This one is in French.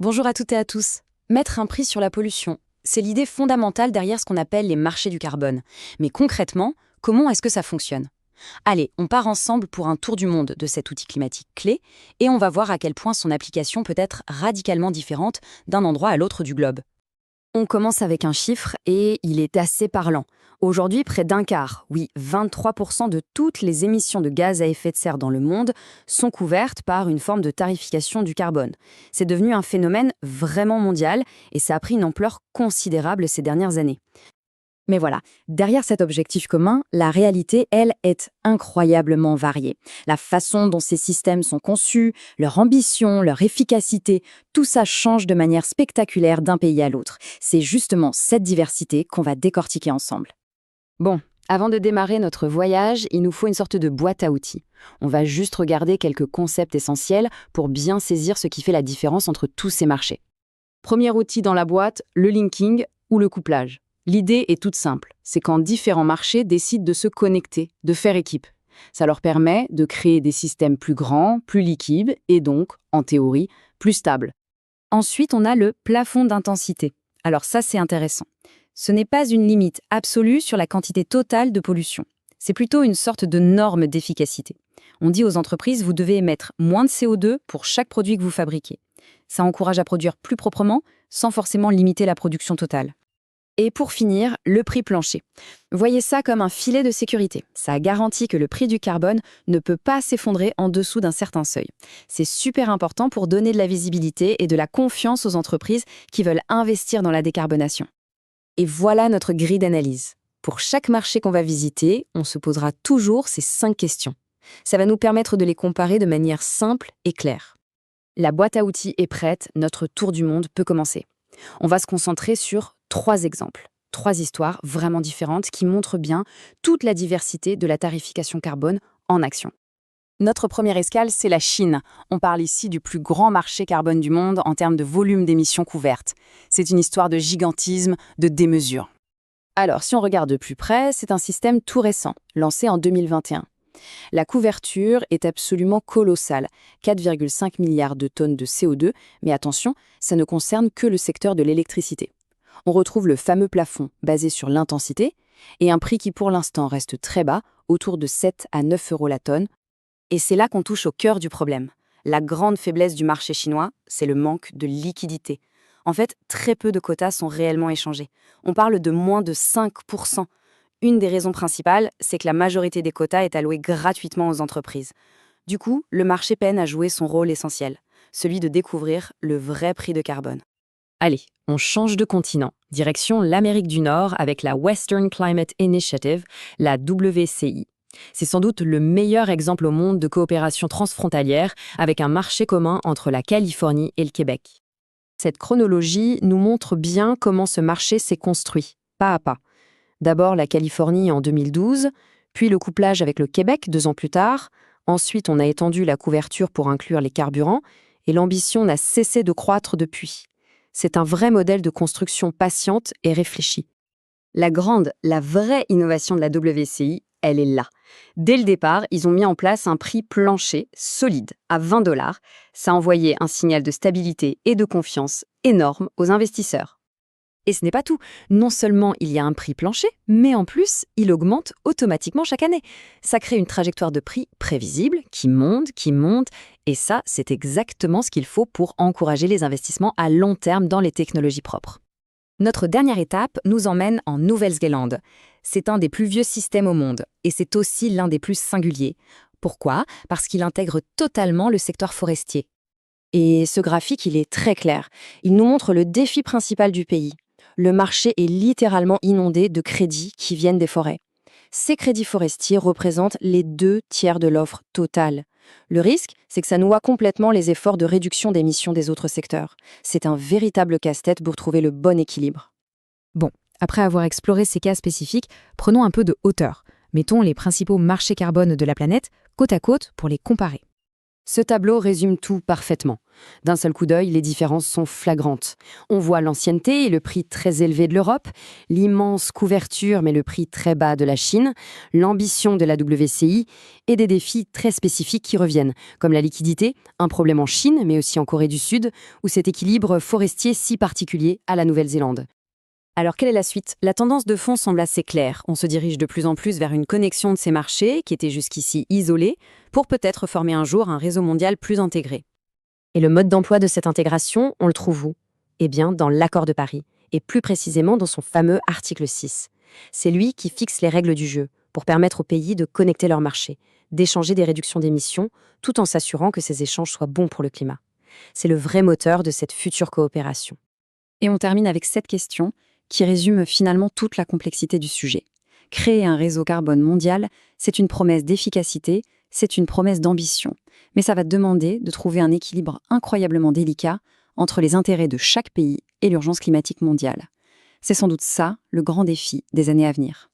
Bonjour à toutes et à tous. Mettre un prix sur la pollution, c'est l'idée fondamentale derrière ce qu'on appelle les marchés du carbone. Mais concrètement, comment est-ce que ça fonctionne? Allez, on part ensemble pour un tour du monde de cet outil climatique clé et on va voir à quel point son application peut être radicalement différente d'un endroit à l'autre du globe. On commence avec un chiffre et il est assez parlant. Aujourd'hui, près d'un quart, oui, 23% de toutes les émissions de gaz à effet de serre dans le monde sont couvertes par une forme de tarification du carbone. C'est devenu un phénomène vraiment mondial et ça a pris une ampleur considérable ces dernières années. Mais voilà, derrière cet objectif commun, la réalité, elle, est incroyablement variée. La façon dont ces systèmes sont conçus, leur ambition, leur efficacité, tout ça change de manière spectaculaire d'un pays à l'autre. C'est justement cette diversité qu'on va décortiquer ensemble. Bon, avant de démarrer notre voyage, il nous faut une sorte de boîte à outils. On va juste regarder quelques concepts essentiels pour bien saisir ce qui fait la différence entre tous ces marchés. Premier outil dans la boîte, le linking ou le couplage. L'idée est toute simple, c'est quand différents marchés décident de se connecter, de faire équipe. Ça leur permet de créer des systèmes plus grands, plus liquides et donc, en théorie, plus stables. Ensuite, on a le plafond d'intensité. Alors ça, c'est intéressant. Ce n'est pas une limite absolue sur la quantité totale de pollution. C'est plutôt une sorte de norme d'efficacité. On dit aux entreprises, vous devez émettre moins de CO2 pour chaque produit que vous fabriquez. Ça encourage à produire plus proprement, sans forcément limiter la production totale. Et pour finir, le prix plancher. Voyez ça comme un filet de sécurité. Ça garantit que le prix du carbone ne peut pas s'effondrer en dessous d'un certain seuil. C'est super important pour donner de la visibilité et de la confiance aux entreprises qui veulent investir dans la décarbonation. Et voilà notre grille d'analyse. Pour chaque marché qu'on va visiter, on se posera toujours ces 5 questions. Ça va nous permettre de les comparer de manière simple et claire. La boîte à outils est prête, notre tour du monde peut commencer. On va se concentrer sur 3 exemples, 3 histoires vraiment différentes qui montrent bien toute la diversité de la tarification carbone en action. Notre première escale, c'est la Chine. On parle ici du plus grand marché carbone du monde en termes de volume d'émissions couvertes. C'est une histoire de gigantisme, de démesure. Alors, si on regarde de plus près, c'est un système tout récent, lancé en 2021. La couverture est absolument colossale, 4,5 milliards de tonnes de CO2, mais attention, ça ne concerne que le secteur de l'électricité. On retrouve le fameux plafond basé sur l'intensité et un prix qui pour l'instant reste très bas, autour de 7 à 9 euros la tonne. Et c'est là qu'on touche au cœur du problème. La grande faiblesse du marché chinois, c'est le manque de liquidité. En fait, très peu de quotas sont réellement échangés. On parle de moins de 5%. Une des raisons principales, c'est que la majorité des quotas est allouée gratuitement aux entreprises. Du coup, le marché peine à jouer son rôle essentiel, celui de découvrir le vrai prix de carbone. Allez, on change de continent, direction l'Amérique du Nord avec la Western Climate Initiative, la WCI. C'est sans doute le meilleur exemple au monde de coopération transfrontalière avec un marché commun entre la Californie et le Québec. Cette chronologie nous montre bien comment ce marché s'est construit, pas à pas. D'abord la Californie en 2012, puis le couplage avec le Québec 2 ans plus tard. Ensuite, on a étendu la couverture pour inclure les carburants et l'ambition n'a cessé de croître depuis. C'est un vrai modèle de construction patiente et réfléchie. La vraie innovation de la WCI, elle est là. Dès le départ, ils ont mis en place un prix plancher solide à 20 $. Ça a envoyé un signal de stabilité et de confiance énorme aux investisseurs. Et ce n'est pas tout. Non seulement il y a un prix plancher, mais en plus, il augmente automatiquement chaque année. Ça crée une trajectoire de prix prévisible, qui monte, et ça, c'est exactement ce qu'il faut pour encourager les investissements à long terme dans les technologies propres. Notre dernière étape nous emmène en Nouvelle-Zélande. C'est un des plus vieux systèmes au monde, et c'est aussi l'un des plus singuliers. Pourquoi? Parce qu'il intègre totalement le secteur forestier. Et ce graphique, il est très clair. Il nous montre le défi principal du pays. Le marché est littéralement inondé de crédits qui viennent des forêts. Ces crédits forestiers représentent les 2/3 de l'offre totale. Le risque, c'est que ça noie complètement les efforts de réduction d'émissions des autres secteurs. C'est un véritable casse-tête pour trouver le bon équilibre. Bon, après avoir exploré ces cas spécifiques, prenons un peu de hauteur. Mettons les principaux marchés carbone de la planète côte à côte pour les comparer. Ce tableau résume tout parfaitement. D'un seul coup d'œil, les différences sont flagrantes. On voit l'ancienneté et le prix très élevé de l'Europe, l'immense couverture mais le prix très bas de la Chine, l'ambition de la WCI et des défis très spécifiques qui reviennent, comme la liquidité, un problème en Chine mais aussi en Corée du Sud, ou cet équilibre forestier si particulier à la Nouvelle-Zélande. Alors quelle est la suite? La tendance de fond semble assez claire. On se dirige de plus en plus vers une connexion de ces marchés, qui étaient jusqu'ici isolés, pour peut-être former un jour un réseau mondial plus intégré. Et le mode d'emploi de cette intégration, on le trouve où? Eh bien, dans l'accord de Paris, et plus précisément dans son fameux article 6. C'est lui qui fixe les règles du jeu, pour permettre aux pays de connecter leurs marchés, d'échanger des réductions d'émissions, tout en s'assurant que ces échanges soient bons pour le climat. C'est le vrai moteur de cette future coopération. Et on termine avec cette question, qui résume finalement toute la complexité du sujet. Créer un réseau carbone mondial, c'est une promesse d'efficacité, c'est une promesse d'ambition. Mais ça va demander de trouver un équilibre incroyablement délicat entre les intérêts de chaque pays et l'urgence climatique mondiale. C'est sans doute ça le grand défi des années à venir.